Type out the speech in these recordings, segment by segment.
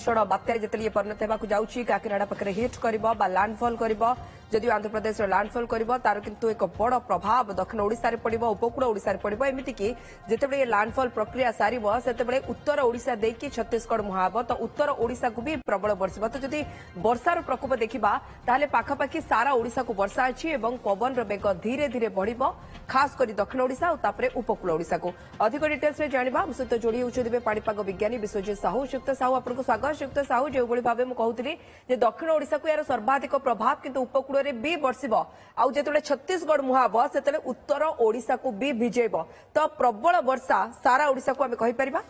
भीषण बात्या जिते परिणत होगा जाऊँगी काकीनाडा पाखे हिट कर लैंडफॉल कर जदि आंध्र प्रदेश लैंडफॉल कर तार किंतु एक बड़ प्रभाव दक्षिण ओडिशा रे पड़िबो उपकूल ओडिशा रे पड़िबो एमिति कि जेतेबेले ये लैंडफॉल प्रक्रिया सारिबो सेतेबेले उत्तर ओडिशा देकी छत्तीसगढ़ मुहाबो तो उत्तर ओडिशा को भी प्रबल बर्षिबो तो जदि वर्षार प्रकोप देखिबा ताहले पाखापाखि सारा ओडिशा को वर्षा अछि एवं पवन रो बेग धीरे धीरे बढ़िबो खास करी दक्षिण ओडिशा और तापरे उपकूल ओडिशा को अधिक डिटेल्स रे जानिबा हम सहित जोड़ी होउछदिबे पाणीपाग विज्ञानी विश्वजीत साहू श्रीयुक्त साहू आपनको स्वागत श्रीयुक्त साहू जो भली भाबे म कहउतली जे दक्षिण ओडिशा को यार सर्वाधिक प्रभाव किंतु उपकूल रे भी बर्षिबो आउ जेतेबेले छत्तीसगढ़ मुहाबो सेतेबेले उत्तर ओडिशा को भी भिजेबो तो प्रबल वर्षा सारा ओडिशा को हम कहि परिबा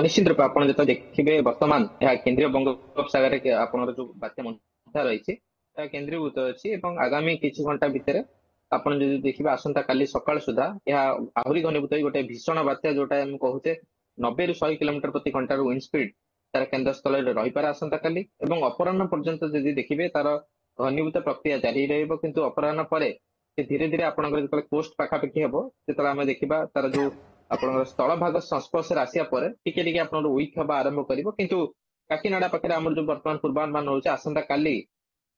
निश्चित रूप आप देखिए वर्तमान केंद्रीय बंगोपसागर आपनर जो बात्या मंथा रही केन्द्रीभूत अच्छी आगामी किसी घंटा भितर आप देखिए आसंता काली सकाळ सुधा आहरी घनीभूत गोटे भीषण बात्या जोटा कहूचे 90 ରୁ 100 किलोमीटर प्रति घंटार विंड स्पीड तार केन्द्र स्थल रहीपर आसंता काली अपराह्न पर्यंत जदि देखिए तार घनीभूत प्रक्रिया जारी रहिबो किंतु अपराह्न परे धीरे धीरे आपनकर जतले कोस्ट पाखापाखि हेबो जतले आमे देखिबा तार जो आपनकर स्थल भाग संस्पर्श आसिया पर टिके टिके आपनकर वीक हबा आरंभ करिवो किंतु काकीनाडा पाखे हमर जो वर्तमान पूर्वानुमान होचे आसंता काली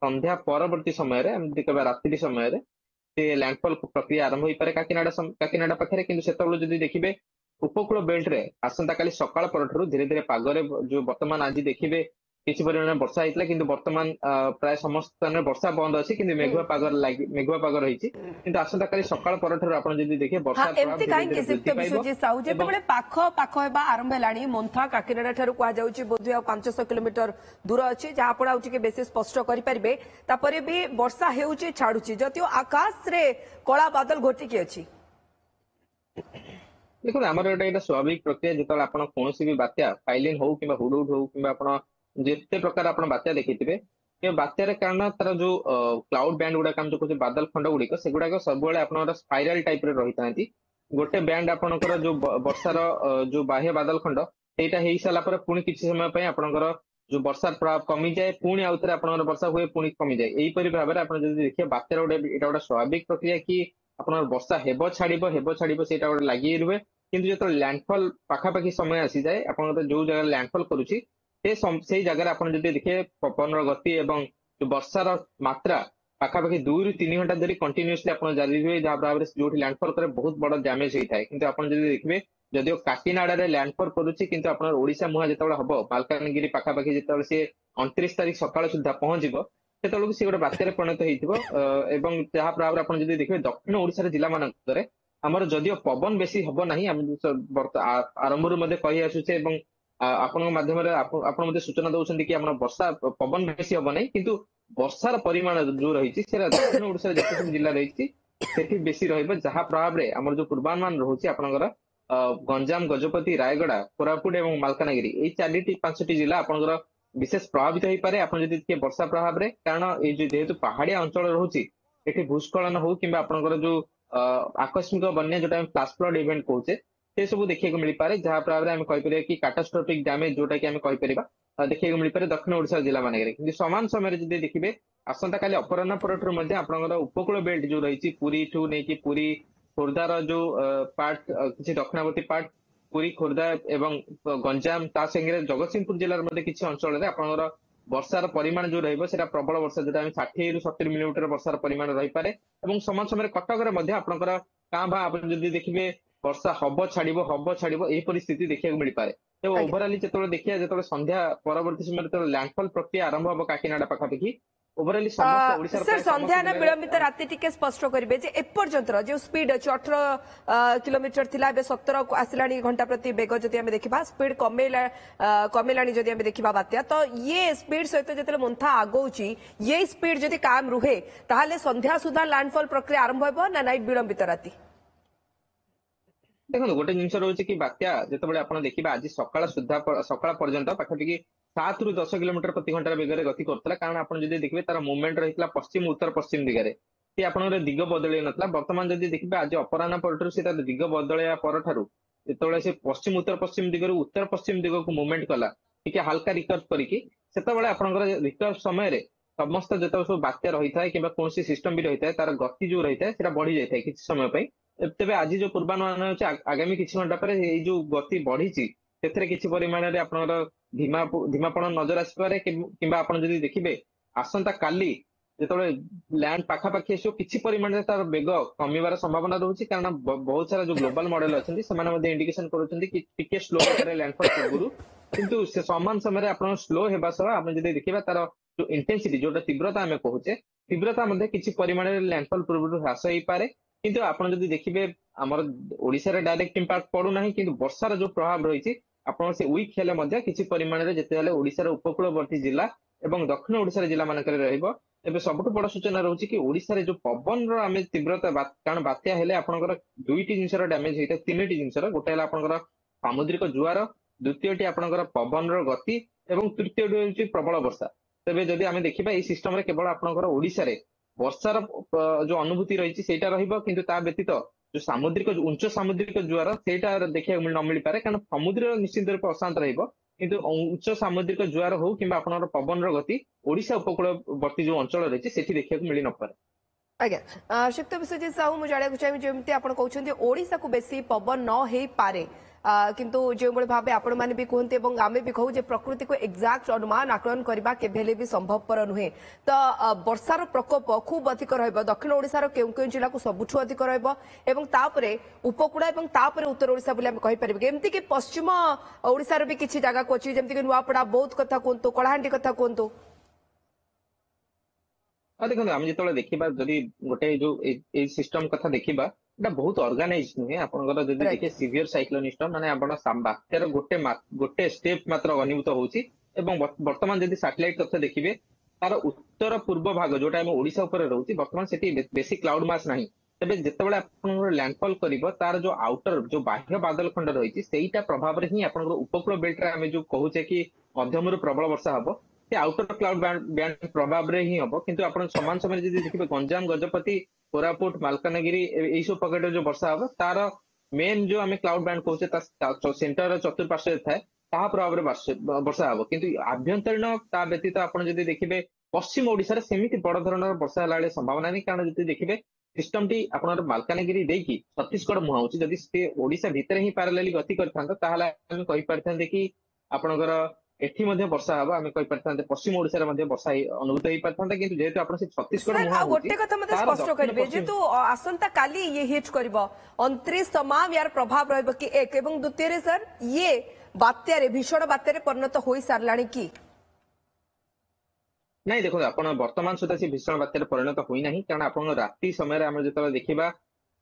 संध्या परवर्ती समय रे हम देखबा रात्रि समय रे से लैंडफॉल प्रक्रिया आरंभ होई पारे काकीनाडा पाखे किंतु सेतबेले जदि देखिबे उपकूल बेल्ट रे आसंता काली सकाळ परठरू धीरे धीरे पागरे जो वर्तमान आज देखिबे किसी परिमाण वर्षा होता कि वर्तमान प्राय समस्त स्थान वर्षा बंद अच्छी कि मेघुआ पाग रही आसंता काली सकाळ परठरू आप देखिए वर्षा पाख पाख आरंभ है मंथा काकीनाडा ठारू कहुच्छी बोध 500 किलोमीटर दूर अच्छी जहाँ आप बेसी स्पष्ट करेंगे तापर भी वर्षा होउची छाड़ुची जदियो आकाश रे कला बादल घोटिकी अच्छी देखो आमर गोटे स्वाभाविक प्रक्रिया जो आप कौन भी बात्या फाइलिन हो कि हुडहुड हो कि जिते प्रकार आप बात्या देखिए बात्यार कारण तार जो क्लाउड बैंड गुड़ाक जो कहे बादल खंड गुड़िक से गुड़ाक सब आप स्पाइराल टाइप रही था गोटे बैंड आपंकर जो वर्षार जो बाह्य बादल खंड सेटा हो सारापर पुणी किसी समय आपंकर जो वर्षा प्रभाव कमी जाए पुणी आउ थे आप वर्षा हुए पुणी कमी जाए यहीपरि भाव में आप देखिए बात्यार गोटे स्वाभाविक प्रक्रिया कि आप वर्षा हेब छाड़ से लगी रुहे कि जो लैंडफॉल पाखापाखि समय आसी जाए आप जो जगह लैंडफॉल करुच्ची से जगह आप देखिए पवन गति एवं जो वर्षार मात्रा पाखापाखि 2 ରୁ 3 घंटा धरी कंटिन्यूअसली आप जारी हुए जहाँ भाव जो लैंडफॉल करे बहुत बड़ डैमेज होता है किंतु आप देखिए जदिव काकीनाडा रे लैंडफॉल करुच्ची किंतु आप ओडिशा मुहा जो हम मालकानगिरी पाखापाखि जो सी 29 तारीख सकाळ सुधा पहुंचो से सी गोटे बात्यार परिणत हो जहाँ भाव आप देखिए दक्षिण ओडिशा जिला मानक आमर जदिव पवन बेसी हम ना आरंभ कही आसुचे आपण माध्यम आप सूचना दौरान कि वर्षा पवन बेसी हम ना किंतु वर्षार परिमाण जो रही दक्षिण ओडिशा जिते जिला रही बेसी रहा प्रभाव में आम जो पूर्वानुमान रोचे आपंकर गंजाम गजपति रायगड़ा कोरापुट और मालकानगिरी यही 4-5टी जिला आपंकर विशेष प्रभावित हो पारे आप देखिए वर्षा प्रभाव में कारण ये जेहेतु पहाड़िया अंचल रोचे ये भूस्खलन हो कि आपंकर जो आकस्मिक बन्या जो फ्लाश फ्लड इवेंट कहचे से सब देखिए मिल पारे जहाँ प्रभाव में कहीपर कि काटास्ट्रोफिक डैमेज जोटा कि कहीपर देखिए मिल पारे दक्षिण ओडिशा जिला मानक कि समान समय देखिए आसंता काली अपराह्न परठू आपंकर उपकूल बेल्ट जो रही पुरी ठू नहीं पुरी खोर्धार जो पार्ट किसी दक्षिणावर्ती पार्ट पुरी खोर्धा एवं गंजाम ता संगे जगतसिंहपुर जिलार किसी अंचल में आपंकर वर्षार परिमाण जो रहा प्रबल वर्षा जो 60 ରୁ 70 मिलीमीटर वर्षार परिमाण रही पारे समान समय कटक आपंकर क्या भा आप देखिए वर्षा हम छाड़ यही स्थिति देखा मिल पाए तो ओभरअली जो देखिए जो संध्या परवर्ती समय लैंडफॉल प्रक्रिया आरंभ हम काकीनाडा पाखापाखि ओभरअली सर संध्या ना विलंबित राति टिके स्पष्ट करेंगे जे एपर्यंत जो स्पीड अच्छे 18 किलोमीटर थिला 17 को आसिलानी घंटा प्रति बेग जदि आमे देखिबा स्पीड कमेलानी जदि आमे देखिबा बात्या तो ये स्पीड सहित जतले मंथा आगौची ये स्पीड जदि काम रुहे ताहाले संध्या सुधा लैंडफॉल प्रक्रिया आरंभ होबो ना नाइट विलंबित राति देखो गोटे जिन रोचे कि बात्या जो आप देखिए आज सकाळ पर्यंत पाखापाखि 7 ରୁ 10 किलोमीटर प्रति घंटा बेगर गति करता कारण आप देखिए तार मुवमेंट रही पश्चिम उत्तर पश्चिम दिगरे सी आप दिग बदल नाला बर्तमान जब देखिए आज अपराह्न परठू से दिग बदलया परठारू जो से पश्चिम दिगरू उत्तर पश्चिम दिग को मुवमेंट कला टी हाल्का रिकर्व करके आपंकर रिकर्व समय समस्त जो सब बात्या रही है कि कौन सिस्टम भी रही है तार गति जो रही है बढ़ी जाए किसी समय तेज आज जो पूर्वानुमान आगामी किसी घंटा पर जो गति बढ़ी ସେଥିରେ କିଛି ପରିମାଣରେ ଆପଣଙ୍କର ଧୀମାପଣ ନଜର ଆସିପାରେ କିମ୍ବା ଆପଣ ଯଦି ଦେଖିବେ ଆସନ୍ତା କାଲି ଯେତେବେଳେ ଲ୍ୟାଣ୍ଡ ପାଖାପାଖି ଆସିବ କିଛି ପରିମାଣରେ ତାର ବେଗ କମିବାର ସମ୍ଭାବନା ରହୁଛି, କାରଣ ବହୁତ ସାରା ଯୋଉ ଗ୍ଲୋବାଲ ମଡେଲ ଅଛନ୍ତି ସେମାନେ ମଧ୍ୟ ଇଣ୍ଡିକେସନ କରୁଛନ୍ତି କି ଟିକେ ସ୍ଲୋ ହେଇପାରେ ଲ୍ୟାଣ୍ଡଫଲ ପୂର୍ବରୁ, କିନ୍ତୁ ସେ ସମାନ ସମୟରେ ଆପଣ ସ୍ଲୋ ହେବା ସହ ଆମେ ଯଦି ଦେଖିବା ତାର ଯୋଉ ଇଣ୍ଟେନ୍ସିଟି ଯୋଉଟା ତୀବ୍ରତା ଆମେ କହୁଛେ, ତୀବ୍ରତା ମଧ୍ୟ କିଛି ପରିମାଣରେ ଲ୍ୟାଣ୍ଡଫଲ ପୂର୍ବରୁ ହ୍ରାସ ହେଇପାରେ। କିନ୍ତୁ ଆପଣ ଯଦି ଦେଖିବେ ଆମର ଓଡିଶାରେ ଡାଇରେକ୍ଟ ଇମ୍ପାକ୍ଟ ପଡୁନାହିଁ, କିନ୍ତୁ ବର୍ଷାର ଯୋଉ ପ୍ରଭାବ ରହିଛି ଆପଣ ସେ ୱିକ୍ ହେଲେ ମଧ୍ୟ କିଛି ପରିମାଣରେ ଯେତେବେଳେ ଓଡିଶାର ଉପକୂଳବର୍ତ୍ତୀ ଜିଲ୍ଲା ଏବଂ ଦକ୍ଷିଣ ଓଡିଶାର ଜିଲ୍ଲା ମାନଙ୍କରେ ରହିବ। ଏବେ ସବୁଠୁ ବଡ ସୂଚନା ରହୁଛି କି ଓଡିଶାରେ ଯୋଉ ପବନର ଆମେ ତୀବ୍ରତା, କାରଣ ବାତ୍ୟା ହେଲେ ଆପଣଙ୍କର ଦୁଇଟି ଜିନିଷର ଡ୍ୟାମେଜ ହେଇଥାଏ, ତିନିଟି ଜିନିଷର, ଗୋଟେ ହେଲା ଆପଣଙ୍କର ସାମୁଦ୍ରିକ ଜୁଆର, ଦ୍ୱିତୀୟଟି ଆପଣଙ୍କର ପବନର ଗତି ଏବଂ ତୃତୀୟଟି ହେଉଛି ପ୍ରବଳ ବର୍ଷା। ତେବେ ଯଦି ଆମେ ଦେଖିବା ଏଇ ସିଷ୍ଟମରେ କେବଳ ଆପଣଙ୍କର ଓଡିଶାରେ ବର୍ଷାର ଯୋଉ ଅନୁଭୂତି ରହିଛି ସେଇଟା ରହିବ, କିନ୍ତୁ ତା ବ୍ୟତୀତ ଯୋଉ ସାମୁଦ୍ରିକ ଉଚ୍ଚ ସାମୁଦ୍ରିକ ଜୁଆର ସେଇଟା ଦେଖିବାକୁ ନ ମିଳିପାରେ, କାରଣ ସମୁଦ୍ର ନିଶ୍ଚିତ ରୂପେ ଅଶାନ୍ତ ରହିବ, କିନ୍ତୁ ଉଚ୍ଚ ସାମୁଦ୍ରିକ ଜୁଆର ହଉ କିମ୍ବା ଆପଣଙ୍କର ପବନର ଗତି ଓଡିଶା ଉପକୂଳବର୍ତ୍ତୀ ଯୋଉ ଅଞ୍ଚଳ ରହିଛି ସେଠି ଦେଖିବାକୁ ମିଳି ନପାରେ। ଆଜ୍ଞା, ଶ୍ରୀଯୁକ୍ତ ବିଶ୍ୱଜିତ ସାହୁ, ମୁଁ ଜାଣିବାକୁ ଚାହିଁବି ଯେମିତି ଆପଣ କହୁଛନ୍ତି ଓଡିଶାକୁ ବେଶୀ ପବନ ନ ହେଇପାରେ, କିନ୍ତୁ ଯେଉଁଭଳି ଭାବେ ଆପଣମାନେ ବି କୁହନ୍ତି ଏବଂ ଆମେ ବି କହୁ ଯେ ପ୍ରକୃତିକୁ ଏକ୍ଜାକ୍ଟ ଅନୁମାନ ଆକଳନ କରିବା କେବେ ହେଲେ ବି ସମ୍ଭବପର ନୁହେଁ। ତ ବର୍ଷାର ପ୍ରକୋପ ଖୁବ୍ ଅଧିକ ରହିବ, ଦକ୍ଷିଣ ଓଡିଶାର କେଉଁ କେଉଁ ଜିଲ୍ଲାକୁ ସବୁଠୁ ଅଧିକ ରହିବ ଏବଂ ତାପରେ ଉପକୂଳ ଏବଂ ତାପରେ ଉତ୍ତର ଓଡିଶା ବୋଲି ଆମେ କହିପାରିବା। ଏମିତିକି ପଶ୍ଚିମ ଓଡିଶାର ବି କିଛି ଜାଗାକୁ ଅଛି, ଯେମିତିକି ନୂଆପଡା, ବୌଦ୍ଧ କଥା କୁହନ୍ତୁ, କଳାହାଣ୍ଡି କଥା କୁହନ୍ତୁ। ଦେଖନ୍ତୁ ଆମେ ଯେତେବେଳେ ଦେଖିବା ଯଦି ଗୋଟେ ଯୋଉ ଏଇ ସିଷ୍ଟମ କଥା ଦେଖିବା, ଏଟା ବହୁତ ଅର୍ଗାନାଇଜ ନୁହେଁ। ଆପଣଙ୍କର ଯଦି ରାଇଟ୍। ଦେଖିବେ ସିଭିୟର ସାଇକ୍ଲୋନ ସିଷ୍ଟମ ମାନେ ଆପଣ ବାତ୍ୟାର ଗୋଟେ ଷ୍ଟେପ ମାତ୍ର ଘନୀଭୂତ ହଉଛି ଏବଂ ବର୍ତ୍ତମାନ ଯଦି ସାଟେଲାଇଟ ତଥ୍ୟ ଦେଖିବେ ତାର ଉତ୍ତର ପୂର୍ବ ଭାଗ ଯୋଉଟା ଆମ ଓଡିଶା ଉପରେ ରହୁଛି, ବର୍ତ୍ତମାନ ସେଠି ବେଶୀ କ୍ଲାଉଡ ମାସ ନାହିଁ। ତେବେ ଯେତେବେଳେ ଆପଣଙ୍କର ଲ୍ୟାଣ୍ଡଫଲ କରିବ ତାର ଯୋଉ ଆଉଟର ଯୋଉ ବାହ୍ୟ ବାଦଲ ଖଣ୍ଡ ରହିଛି ସେଇଟା ପ୍ରଭାବରେ ହିଁ ଆପଣଙ୍କର ଉପକୂଳ ବେଲ୍ଟରେ ଆମେ ଯୋଉ କହୁଛେ କି ମଧ୍ୟମରୁ ପ୍ରବଳ ବର୍ଷା ହବ, ସେ ଆଉଟର କ୍ଲାଉଡ ବ୍ୟାଣ୍ଡ ପ୍ରଭାବରେ ହିଁ ହବ। କିନ୍ତୁ ଆପଣ ସମାନ ସମୟରେ ଯଦି ଦେଖିବେ ଗଞ୍ଜାମ, ଗଜପତି, କୋରାପୁଟ, ମାଲକାନଗିରି ଏଇ ସବୁ ପକେଟରେ ଯୋଉ ବର୍ଷା ହବ ତାର ମେନ୍ ଯୋଉ ଆମେ କ୍ଲାଉଡ ବ୍ୟାଣ୍ଡ କହୁଛେ ତା ସେଣ୍ଟର ଚତୁର୍ପାର୍ଶ୍ୱରେ ଥାଏ, ତାହା ପ୍ରଭାବରେ ବର୍ଷା ହବ। କିନ୍ତୁ ଆଭ୍ୟନ୍ତରୀଣ ତା ବ୍ୟତୀତ ଆପଣ ଯଦି ଦେଖିବେ ପଶ୍ଚିମ ଓଡିଶାରେ ସେମିତି ବଡ ଧରଣର ବର୍ଷା ହେଲା ଭଳି ସମ୍ଭାବନା ନାହିଁ, କାରଣ ଯଦି ଦେଖିବେ ସିଷ୍ଟମଟି ଆପଣଙ୍କର ମାଲକାନଗିରି ଦେଇକି ଛତିଶଗଡ ମୁହାଁଉଛି, ଯଦି ସେ ଓଡିଶା ଭିତରେ ହିଁ ପାରାଲେଲି ଗତି କରିଥାନ୍ତା ତାହେଲେ ଆମେ କହିପାରିଥାନ୍ତେ କି ଆପଣଙ୍କର ଏଠି ମଧ୍ୟ ବର୍ଷା ହବ, ଆମେ କହିପାରିଥାନ୍ତେ ପଶ୍ଚିମ ଓଡିଶାରେ ମଧ୍ୟ ବର୍ଷା ଅନୁଭୂତ ହେଇପାରିଥାନ୍ତା। କିନ୍ତୁ ଯେହେତୁ ଆପଣ ସେ ଛତିଶଗଡ ସାର୍ ମୁହାଁ ଆଉ ହଉଛି ଗୋଟେ କଥା ମତେ ତାର ସ୍ପଷ୍ଟ ଦକ୍ଷିଣ କରିବେ, ପଶ୍ଚିମ ଯେହେତୁ ଆସନ୍ତା କାଲି ଇଏ ହିଟ୍ କରିବ 29 ତମାମ ୟାର ପ୍ରଭାବ ରହିବ କି ଏକ, ଏବଂ ଦ୍ୱିତୀୟରେ ସାର୍ ଇଏ ବାତ୍ୟାରେ ଭୀଷଣ ବାତ୍ୟାରେ ପରିଣତ ହୋଇ ସାରିଲାଣି କି? ନାଇଁ ଦେଖନ୍ତୁ ଆପଣ ବର୍ତ୍ତମାନ ସୁଦ୍ଧା ସେ ଭୀଷଣ ବାତ୍ୟାରେ ପରିଣତ ହୋଇନାହିଁ, କାରଣ ଆପଣଙ୍କ ରାତି ସମୟରେ ଆମେ ଯେତେବେଳେ ଦେଖିବା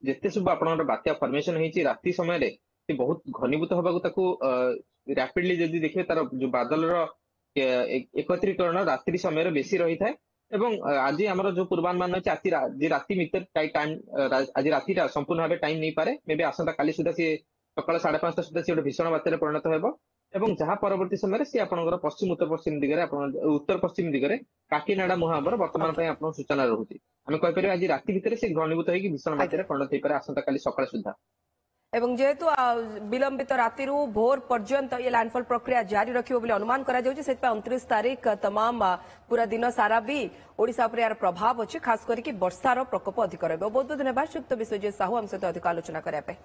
ଯେତେ ସବୁ ଆପଣଙ୍କର ବାତ୍ୟା ଫର୍ମେସନ ହେଇଛି ରାତି ସମୟରେ ସେ ବହୁତ ଘନୀଭୂତ ହବାକୁ ତାକୁ ରାପିଡଲି ଯଦି ଦେଖିବେ ତାର ଯୋଉ ବାଦଲର ଏକତ୍ରୀକରଣ ରାତ୍ରି ସମୟରେ ବେଶୀ ରହିଥାଏ। ଏବଂ ଆଜି ଆମର ଯୋଉ ପୂର୍ବାନୁମାନ ଅଛି ଆଜି ରାତି ଭିତରେ ଟାଇମ ଆଜି ରାତିଟା ସମ୍ପୂର୍ଣ୍ଣ ଭାବେ ଟାଇମ ନେଇପାରେ, ମେ ବି ଆସନ୍ତା କାଲି ସୁଦ୍ଧା ସିଏ ସକାଳ 5:30 ସୁଦ୍ଧା ସିଏ ଗୋଟେ ଭୀଷଣ ବାତ୍ୟାରେ ପରିଣତ ହେବ ଏବଂ ଯାହା ପରବର୍ତ୍ତୀ ସମୟରେ ସିଏ ଆପଣଙ୍କର ପଶ୍ଚିମ ଉତ୍ତର ପଶ୍ଚିମ ଦିଗରେ ଉତ୍ତର ପଶ୍ଚିମ ଦିଗରେ କାକିନାଡା ମୁହାଁବର ବର୍ତ୍ତମାନ ପାଇଁ ଆପଣଙ୍କ ସୂଚନା ରହୁଛି। ଆମେ କହିପାରିବା ଆଜି ରାତି ଭିତରେ ସେ ଘନୀଭୂତ ହେଇକି ଭୀଷଣ ଆଜ୍ଞା, ବାତ୍ୟାରେ ପରିଣତ ହେଇପାରେ ଆସନ୍ତା କାଲି ସକାଳ ସୁଦ୍ଧା। ଏବଂ ଯେହେତୁ ବିଳମ୍ବିତ ରାତିରୁ ଭୋର ପର୍ଯ୍ୟନ୍ତ ଏ ଲ୍ୟାଣ୍ଡଫଲ ପ୍ରକ୍ରିୟା ଜାରି ରଖିବ ବୋଲି ଅନୁମାନ କରାଯାଉଛି, ସେଥିପାଇଁ 29 ତାରିଖ ତମାମ ପୁରା ଦିନ ସାରା ବି ଓଡିଶା ଉପରେ ଏହାର ପ୍ରଭାବ ଅଛି, ଖାସ କରିକି ବର୍ଷାର ପ୍ରକୋପ ଅଧିକ ରହିବ। ବହୁତ ବହୁତ ଧନ୍ୟବାଦ ଶ୍ରୀଯୁକ୍ତ ବିଶ୍ୱଜିତ ସାହୁ ଆମ ସହିତ ଅଧିକ ଆଲୋଚନା କରିବା ପାଇଁ।